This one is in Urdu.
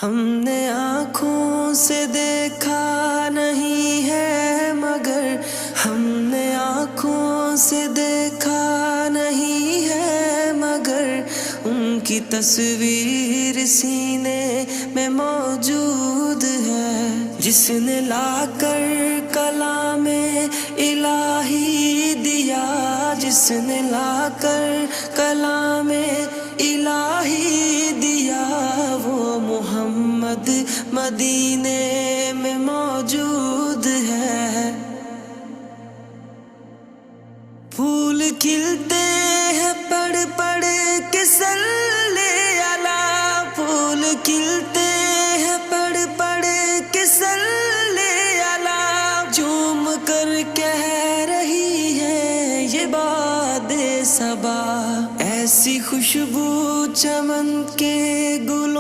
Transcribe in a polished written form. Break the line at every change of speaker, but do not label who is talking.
ہم نے آنکھوں سے دیکھا نہیں ہے مگر ہم نے آنکھوں سے دیکھا نہیں ہے مگر ان کی تصویر سینے میں موجود ہے، جس نے لا کر کلام الہی دیا، جس نے لا کر کلام الہی دیا، وہ محمد مدینے میں موجود ہے۔ پھول کھلتے ہیں پڑھ پڑھ کے صلی علی، پھول کھلتے ہیں پڑھ پڑھ کے صلی علی، جھوم کر کہہ رہی ہے یہ باد صبا، ایسی خوشبو چمن کے گل